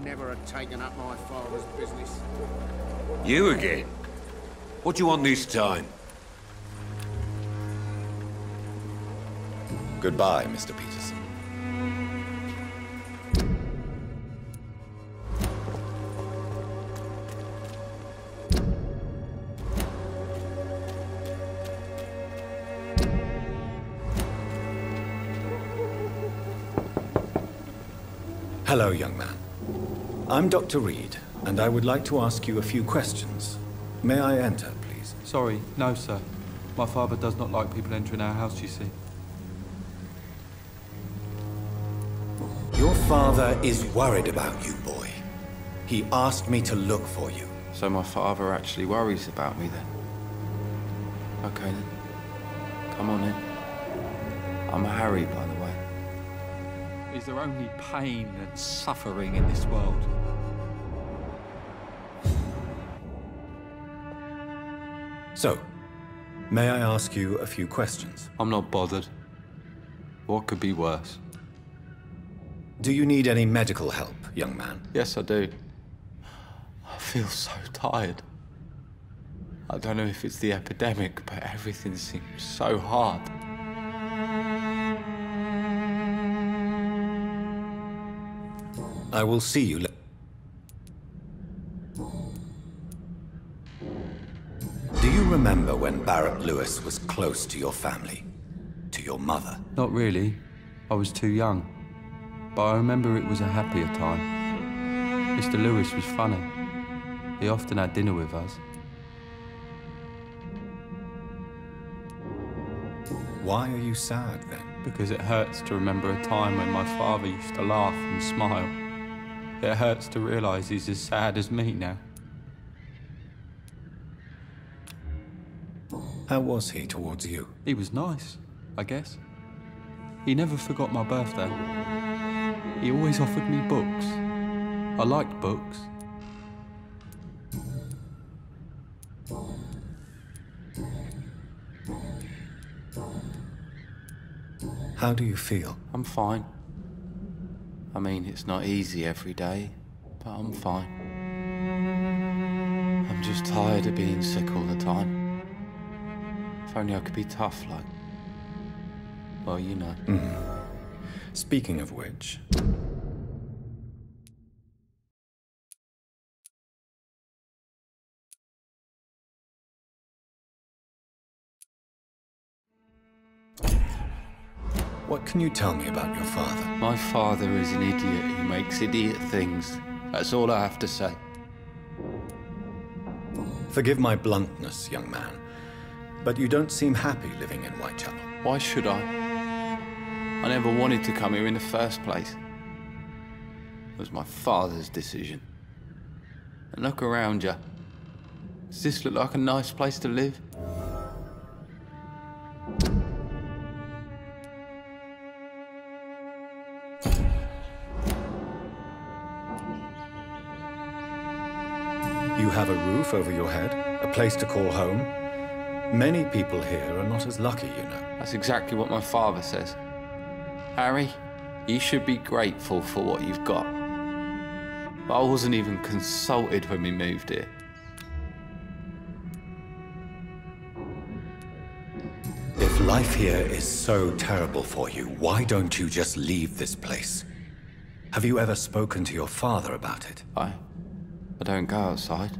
never have taken up my father's business. You again? What do you want this time? Goodbye, Mr. Peterson. Hello, young man. I'm Dr. Reed, and I would like to ask you a few questions. May I enter, please? Sorry, no, sir. My father does not like people entering our house, you see. Your father is worried about you, boy. He asked me to look for you. So my father actually worries about me, then? Okay, then. Come on in. I'm Harry, by the way. Is there only pain and suffering in this world? So, may I ask you a few questions? I'm not bothered. What could be worse? Do you need any medical help, young man? Yes, I do. I feel so tired. I don't know if it's the epidemic, but everything seems so hard. I will see you later. Do you remember when Barrett Lewis was close to your family? To your mother? Not really. I was too young. But I remember it was a happier time. Mr. Lewis was funny. He often had dinner with us. Why are you sad, then? Because it hurts to remember a time when my father used to laugh and smile. It hurts to realise he's as sad as me now. How was he towards you? He was nice, I guess. He never forgot my birthday. He always offered me books. I liked books. How do you feel? I'm fine. I mean, it's not easy every day, but I'm fine. I'm just tired of being sick all the time. If only I could be tough like... well, you know. Speaking of which... what can you tell me about your father? My father is an idiot who makes idiot things. That's all I have to say. Forgive my bluntness, young man, but you don't seem happy living in Whitechapel. Why should I? I never wanted to come here in the first place. It was my father's decision. And look around you. Does this look like a nice place to live? You have a roof over your head, a place to call home. Many people here are not as lucky, you know. That's exactly what my father says. Harry, you should be grateful for what you've got. But I wasn't even consulted when we moved here. If life here is so terrible for you, why don't you just leave this place? Have you ever spoken to your father about it? I don't go outside.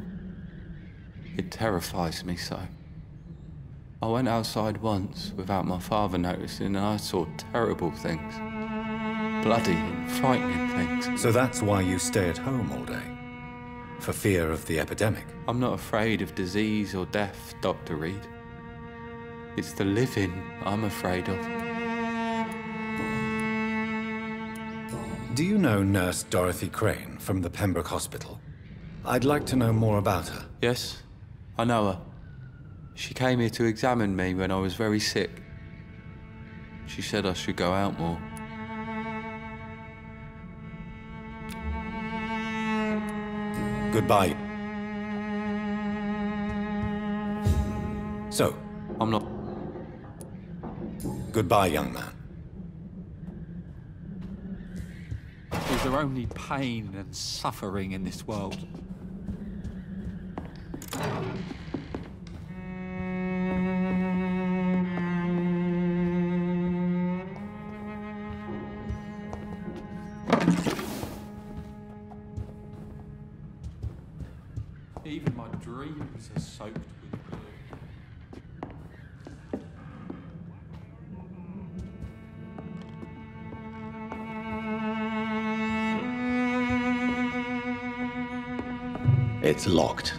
It terrifies me so. I went outside once without my father noticing and I saw terrible things. Bloody and frightening things. So that's why you stay at home all day? For fear of the epidemic? I'm not afraid of disease or death, Dr. Reed. It's the living I'm afraid of. Do you know Nurse Dorothy Crane from the Pembroke Hospital? I'd like to know more about her. Yes, I know her. She came here to examine me when I was very sick. She said I should go out more. Goodbye. So, I'm not... goodbye, young man. Is are only pain and suffering in this world. Even my dreams are soaked with blue. It's locked.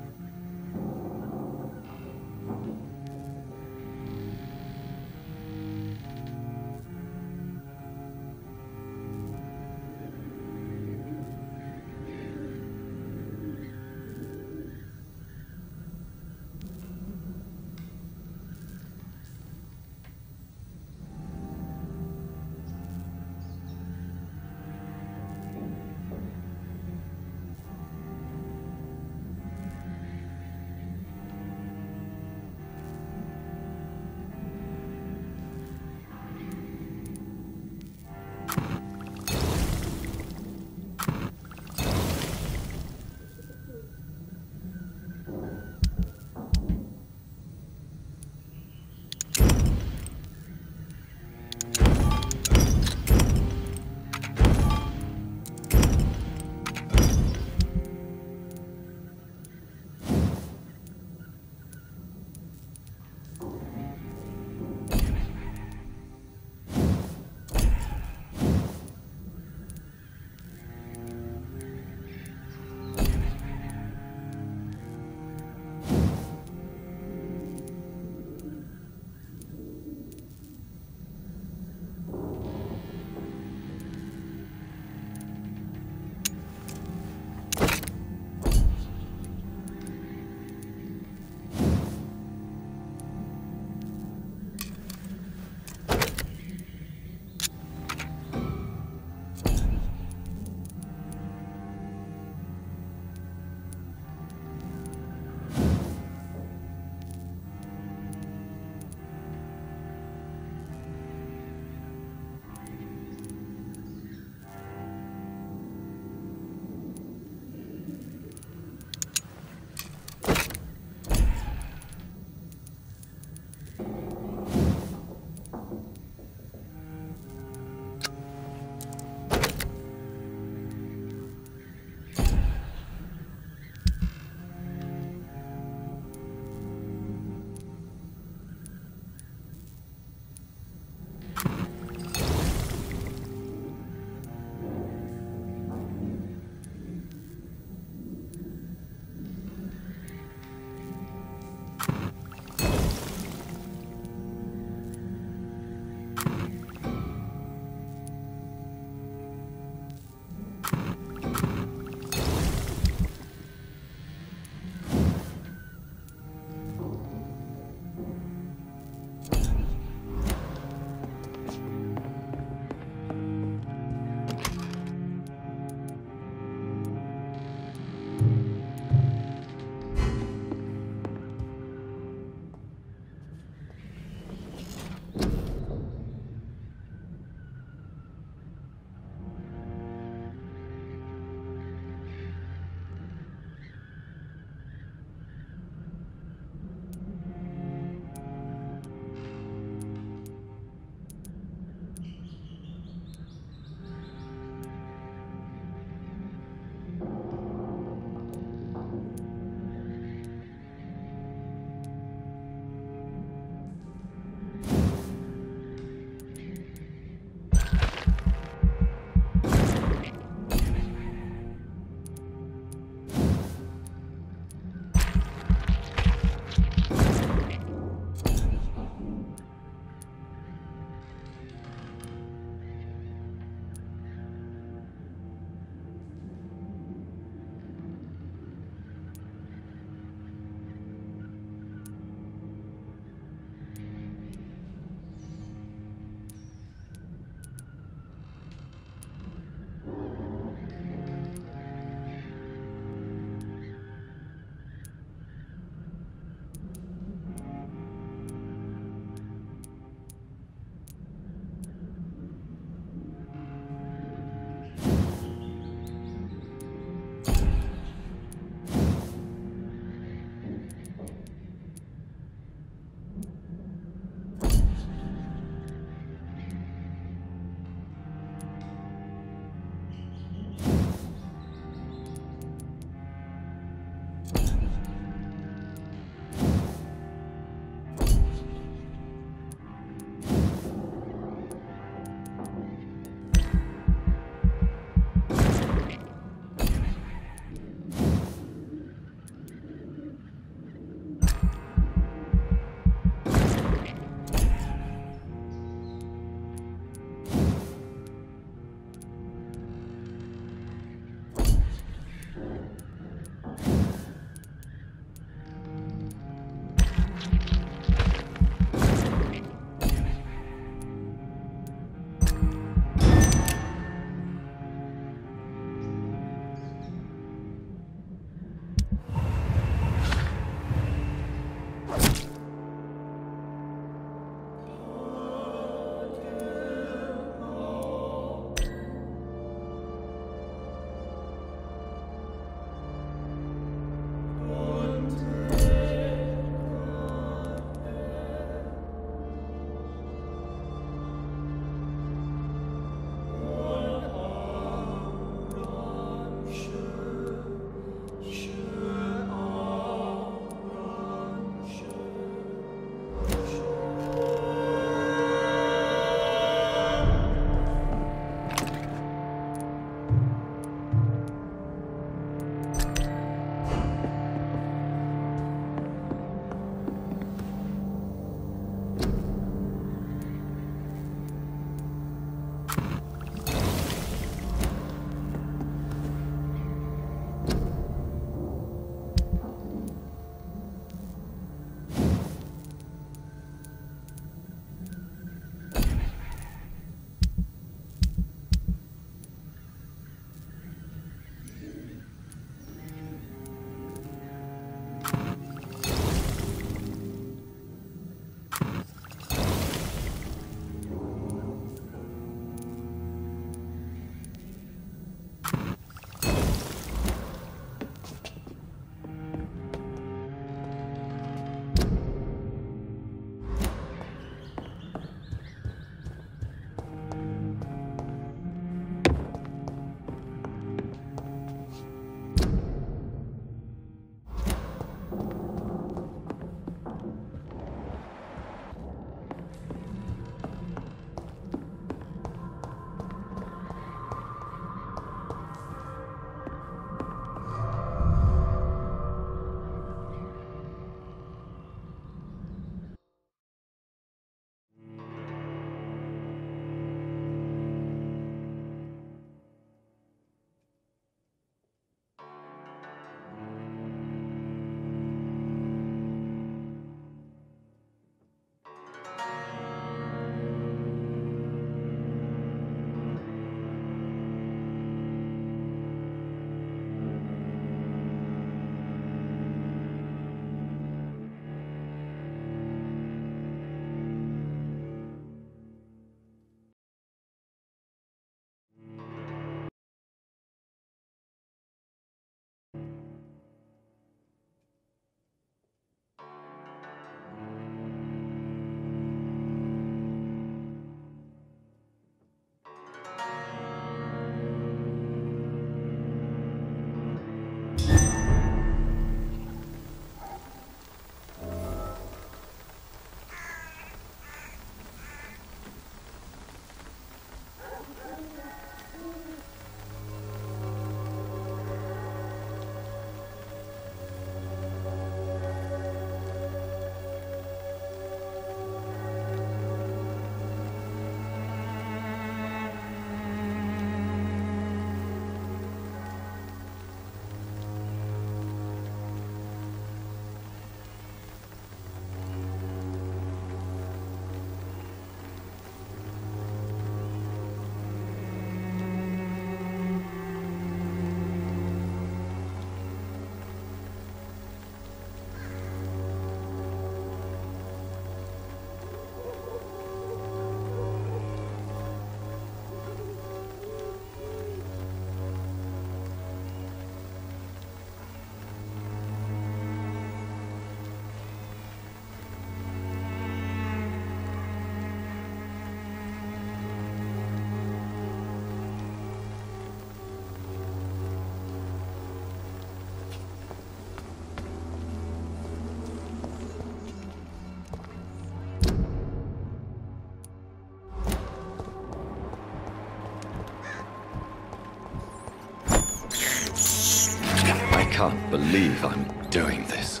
can't believe I'm doing this.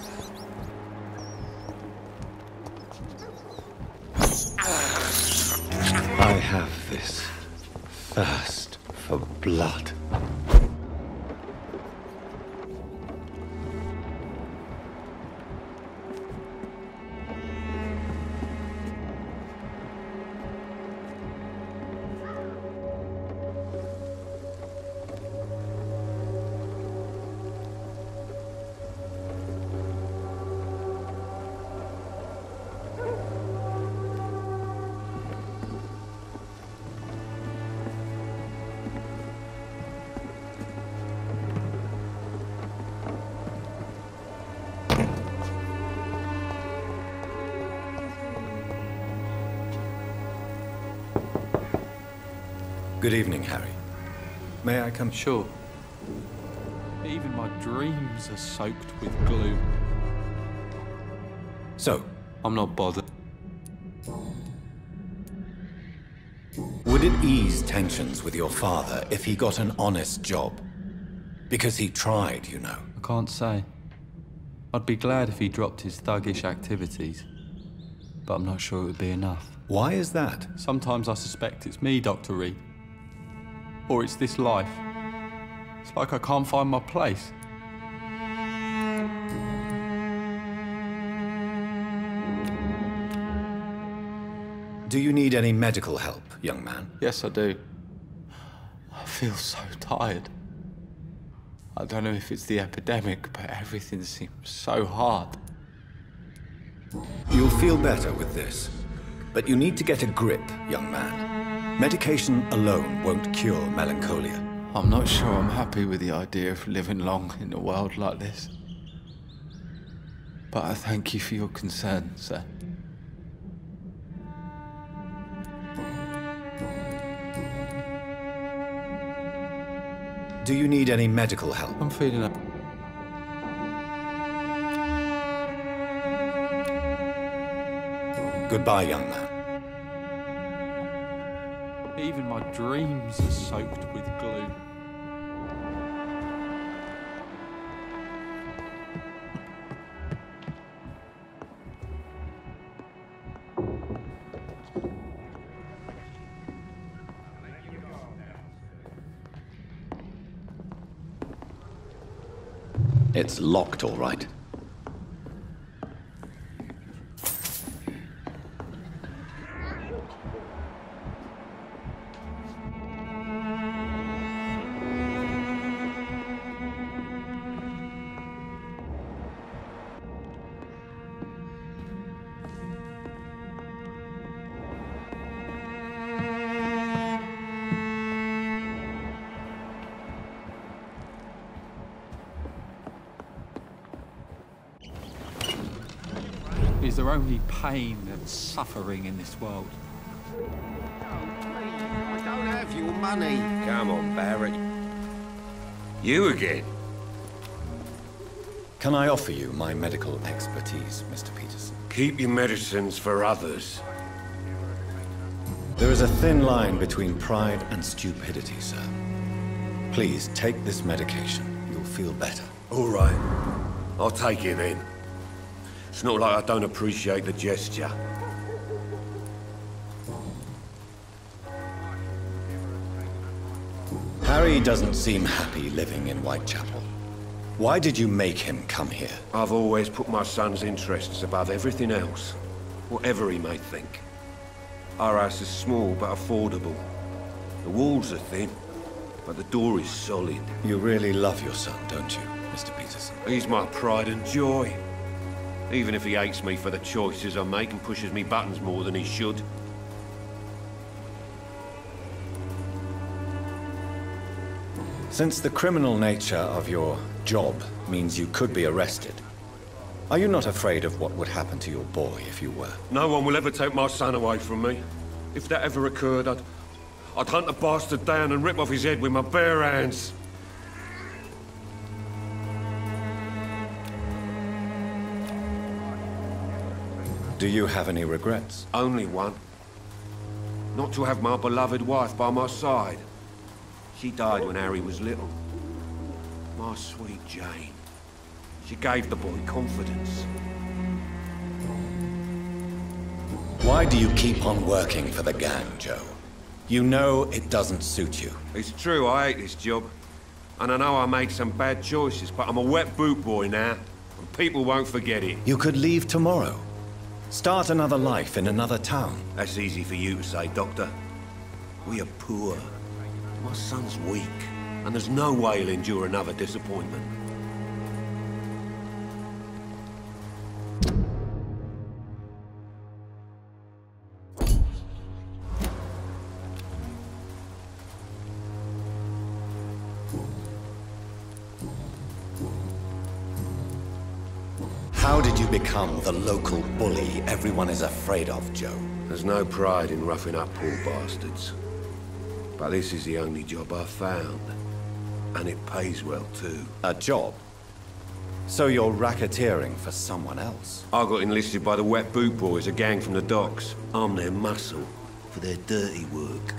I have this thirst for blood. Good evening, Harry. May I come? Sure. Even my dreams are soaked with gloom. So, I'm not bothered. would it ease tensions with your father if he got an honest job? Because he tried, you know. I can't say. I'd be glad if he dropped his thuggish activities, but I'm not sure it would be enough. Why is that? Sometimes I suspect it's me, Dr. Reed. Or it's this life. It's like I can't find my place. Do you need any medical help, young man? Yes, I do. I feel so tired. I don't know if it's the epidemic, but everything seems so hard. You'll feel better with this. But you need to get a grip, young man. Medication alone won't cure melancholia. I'm not sure I'm happy with the idea of living long in a world like this. But I thank you for your concern, sir. Do you need any medical help? I'm feeling up. Goodbye, young man. Even my dreams are soaked with gloom. It's locked, all right. Is there only pain and suffering in this world? I don't have your money. Come on, Barry. You again? Can I offer you my medical expertise, Mr. Peterson? Keep your medicines for others. There is a thin line between pride and stupidity, sir. Please take this medication. You'll feel better. All right. I'll take it then. It's not like I don't appreciate the gesture. Harry doesn't seem happy living in Whitechapel. Why did you make him come here? I've always put my son's interests above everything else, whatever he may think. Our house is small but affordable. The walls are thin, but the door is solid. You really love your son, don't you, Mr. Peterson? He's my pride and joy. Even if he hates me for the choices I make and pushes me buttons more than he should. Since the criminal nature of your job means you could be arrested, are you not afraid of what would happen to your boy if you were? No one will ever take my son away from me. If that ever occurred, I'd hunt the bastard down and rip off his head with my bare hands. Do you have any regrets? Only one. Not to have my beloved wife by my side. She died when Harry was little. My sweet Jane. She gave the boy confidence. Why do you keep on working for the gang, Joe? You know it doesn't suit you. It's true, I hate this job. And I know I made some bad choices, but I'm a wet boot boy now, and people won't forget it. You could leave tomorrow. Start another life in another town. That's easy for you to say, Doctor. We are poor. My son's weak, and there's no way he'll endure another disappointment. How did you become the local bully everyone is afraid of, Joe? There's no pride in roughing up poor bastards. But this is the only job I've found. And it pays well, too. A job? So you're racketeering for someone else? I got enlisted by the Wet Boot Boys, a gang from the docks. I'm their muscle for their dirty work.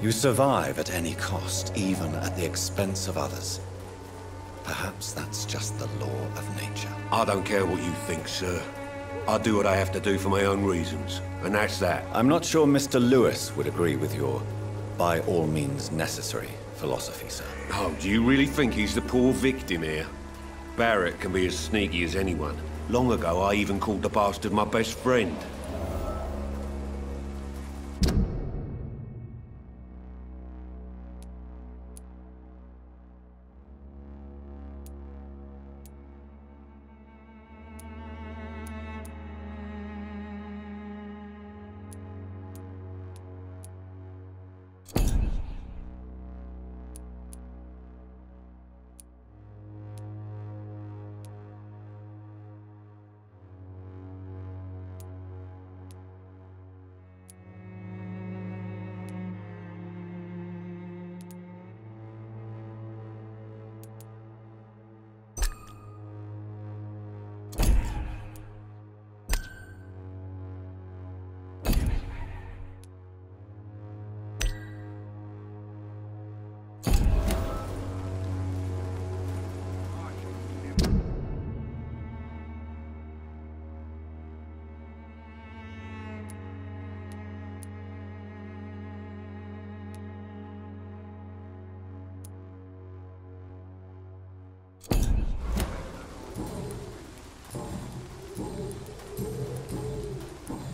You survive at any cost, even at the expense of others. Perhaps that's just the law of nature. I don't care what you think, sir. I do what I have to do for my own reasons, and that's that. I'm not sure Mr. Lewis would agree with your by all means necessary philosophy, sir. Oh, do you really think he's the poor victim here? Barrett can be as sneaky as anyone. Long ago, I even called the bastard my best friend.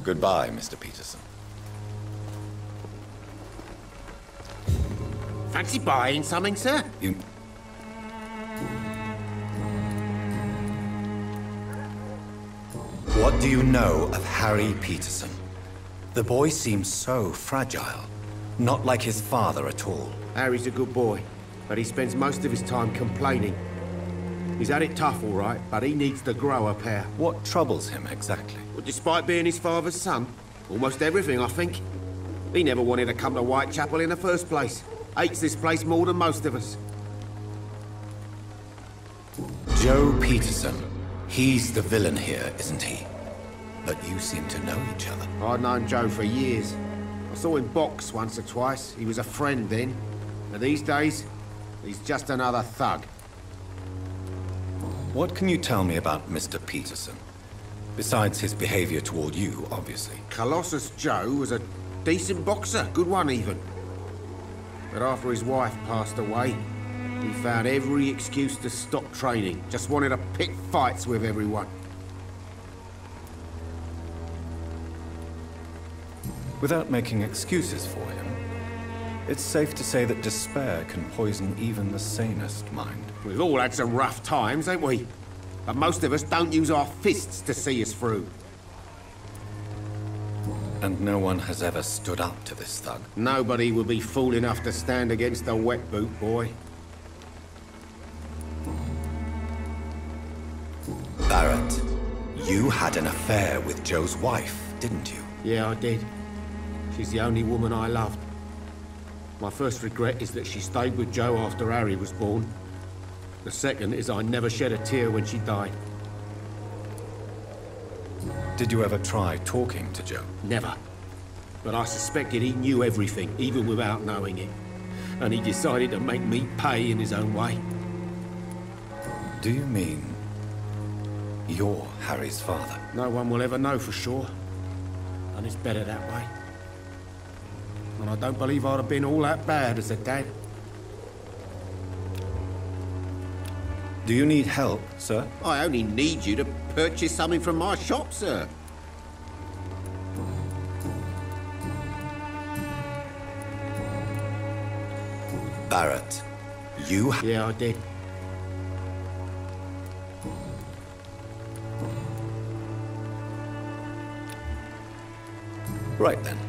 Goodbye, Mr. Peterson. Fancy buying something, sir? You... What do you know of Harry Peterson? The boy seems so fragile. Not like his father at all. Harry's a good boy, but he spends most of his time complaining. He's had it tough, all right, but he needs to grow a pair. What troubles him exactly? Well, despite being his father's son, almost everything, I think. He never wanted to come to Whitechapel in the first place. Hates this place more than most of us. Joe Peterson. He's the villain here, isn't he? But you seem to know each other. I'd known Joe for years. I saw him box once or twice. He was a friend then. But these days, he's just another thug. What can you tell me about Mr. Peterson? Besides his behavior toward you, obviously. Colossus Joe was a decent boxer, good one even. But after his wife passed away, he found every excuse to stop training. Just wanted to pick fights with everyone. Without making excuses for him, it's safe to say that despair can poison even the sanest mind. We've all had some rough times, ain't we? But most of us don't use our fists to see us through. And no one has ever stood up to this thug. Nobody would be fool enough to stand against a wet boot boy. Barrett, you had an affair with Joe's wife, didn't you? Yeah, I did. She's the only woman I loved. My first regret is that she stayed with Joe after Harry was born. The second is I never shed a tear when she died. Did you ever try talking to Joe? Never. But I suspected he knew everything, even without knowing it. And he decided to make me pay in his own way. Do you mean you're Harry's father? No one will ever know for sure. And it's better that way. And I don't believe I'd have been all that bad as a dad. Do you need help, sir? I only need you to purchase something from my shop, sir. Barrett, you... Yeah, I did. Right then.